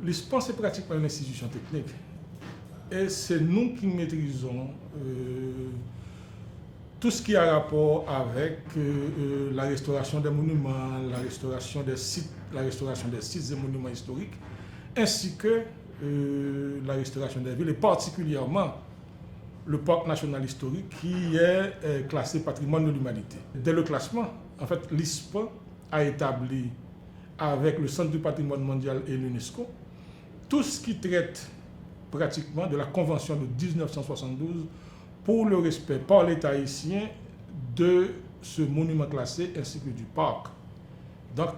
L'ISPAN, c'est pratiquement une institution technique. Et c'est nous qui maîtrisons tout ce qui a rapport avec la restauration des monuments, la restauration des sites et monuments historiques, ainsi que la restauration des villes, et particulièrement le parc national historique qui est classé patrimoine de l'humanité. Dès le classement, en fait, l'ISPAN a établi avec le Centre du patrimoine mondial et l'UNESCO tout ce qui traite pratiquement de la Convention de 1972 pour le respect par l'État haïtien de ce monument classé ainsi que du parc. Donc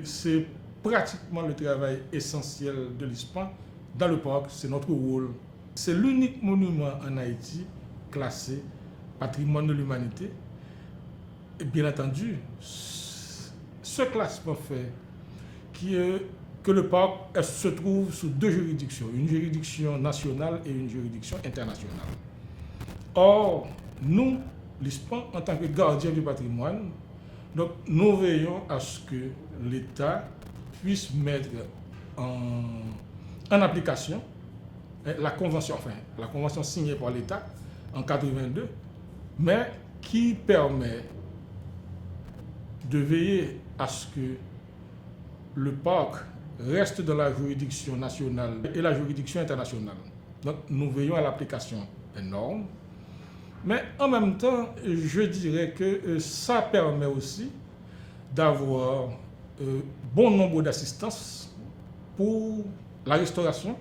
c'est pratiquement le travail essentiel de l'ISPAN dans le parc, c'est notre rôle. C'est l'unique monument en Haïti classé patrimoine de l'humanité. Et bien entendu, ce classement fait que le parc se trouve sous deux juridictions, une juridiction nationale et une juridiction internationale. Or, nous, l'ISPAN, en tant que gardien du patrimoine, donc, nous veillons à ce que l'État puisse mettre en application la convention signée par l'État en 1982, mais qui permet de veiller à ce que le parc reste dans la juridiction nationale et la juridiction internationale. Donc nous veillons à l'application des normes, mais en même temps, je dirais que ça permet aussi d'avoir bon nombre d'assistances pour la restauration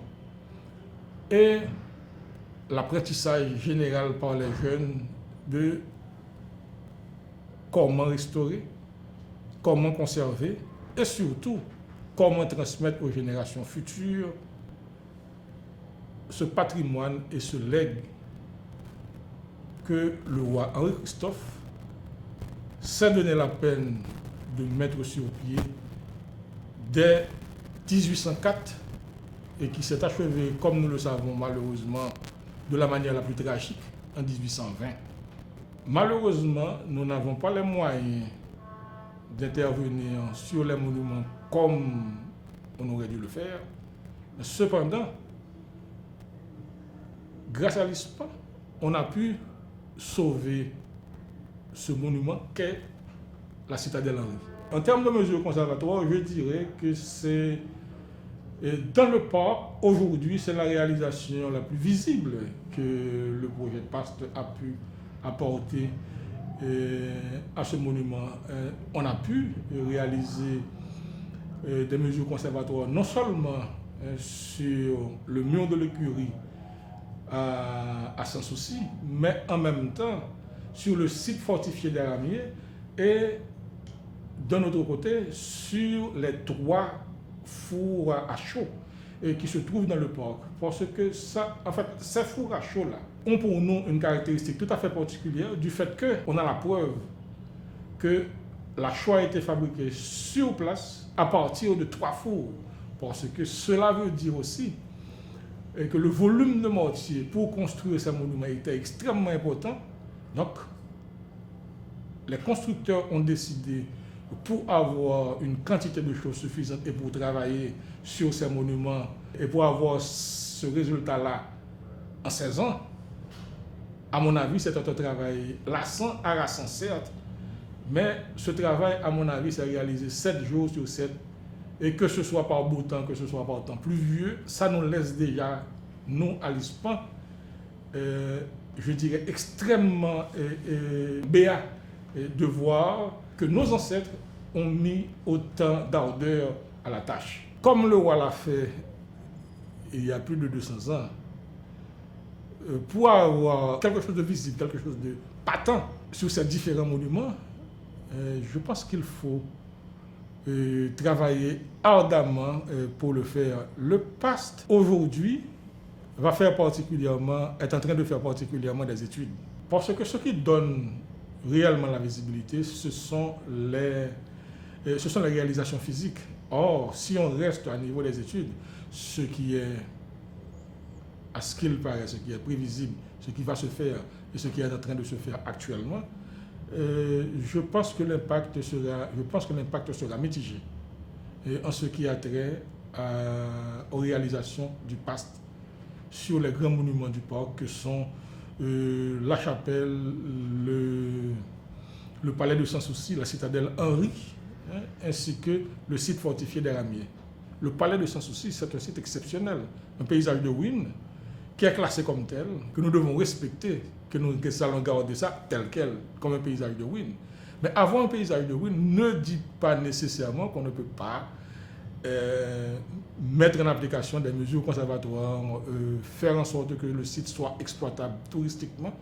et l'apprentissage général par les jeunes de comment restaurer, comment conserver et surtout comment transmettre aux générations futures ce patrimoine et ce legs que le roi Henri-Christophe s'est donné la peine de mettre sur pied dès 1804 et qui s'est achevé, comme nous le savons malheureusement, de la manière la plus tragique en 1820. Malheureusement, nous n'avons pas les moyens d'intervenir sur les monuments comme on aurait dû le faire. Mais cependant, grâce à l'ISPAN, on a pu sauver ce monument qu'est la citadelle Henri. En termes de mesures conservatoires, je dirais que c'est dans le parc, aujourd'hui, c'est la réalisation la plus visible que le projet PAST a pu apporter à ce monument. On a pu réaliser des mesures conservatoires non seulement sur le mur de l'écurie à Sans-Souci, mais en même temps sur le site fortifié d'Aramier et d'un autre côté sur les 3 fours à chaud qui se trouvent dans le parc. Parce que ces fours à chaud là ont pour nous une caractéristique tout à fait particulière du fait qu'on a la preuve que la chaux a été fabriquée sur place à partir de 3 fours. Parce que cela veut dire aussi que le volume de mortier pour construire ces monuments était extrêmement important. Donc, les constructeurs ont décidé, pour avoir une quantité de choses suffisante et pour travailler sur ces monuments et pour avoir ce résultat-là en 16 ans, à mon avis, c'est un travail lassant, harassant certes, mais ce travail, à mon avis, s'est réalisé 7 jours sur 7, et que ce soit par beau temps, que ce soit par temps pluvieux, ça nous laisse déjà, nous, à l'ISPAN, je dirais extrêmement béat de voir que nos ancêtres ont mis autant d'ardeur à la tâche. Comme le roi l'a fait il y a plus de 200 ans, pour avoir quelque chose de visible, quelque chose de patent sur ces différents monuments, je pense qu'il faut travailler ardemment pour le faire. Le PAST, aujourd'hui, est en train de faire particulièrement des études. Parce que ce qui donne réellement la visibilité, ce sont les réalisations physiques. Or, si on reste à niveau des études, ce qui est, à ce qu'il paraît, ce qui est prévisible, ce qui va se faire et ce qui est en train de se faire actuellement, je pense que l'impact sera mitigé en ce qui a trait aux réalisations du PAST sur les grands monuments du parc que sont la chapelle, le palais de Sans-Souci, la citadelle Henri, ainsi que le site fortifié des Ramiers. Le palais de Sans-Souci, c'est un site exceptionnel, un paysage de ruines qui est classé comme tel, que nous devons respecter, que nous allons garder ça tel quel, comme un paysage de ruines. Mais avoir un paysage de ruines ne dit pas nécessairement qu'on ne peut pas mettre en application des mesures conservatoires, faire en sorte que le site soit exploitable touristiquement,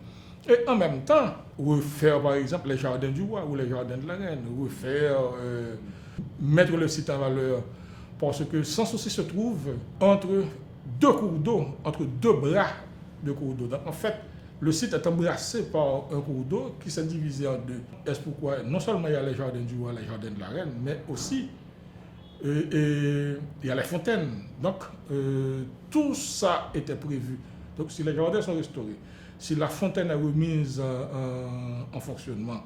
et en même temps refaire par exemple les jardins du roi ou les jardins de la reine, mettre le site en valeur, parce que Sans-Souci se trouve entre deux cours d'eau, entre deux bras de cours d'eau. Donc en fait, le site est embrassé par un cours d'eau qui s'est divisé en deux. Est-ce pourquoi non seulement il y a les jardins du roi, les jardins de la reine, mais aussi il y a les fontaines. Donc tout ça était prévu. Donc si les jardins sont restaurés, si la fontaine est remise en fonctionnement,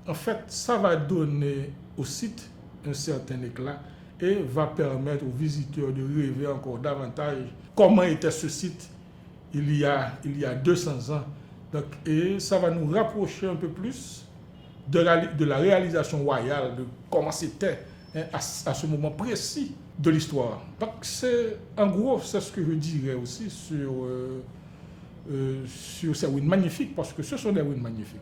en fait, ça va donner au site un certain éclat et va permettre aux visiteurs de rêver encore davantage comment était ce site il y a 200 ans. Donc, et ça va nous rapprocher un peu plus de la réalisation royale, de comment c'était à ce moment précis de l'histoire. Donc, en gros, c'est ce que je dirais aussi sur ces ruines magnifiques, parce que ce sont des ruines magnifiques.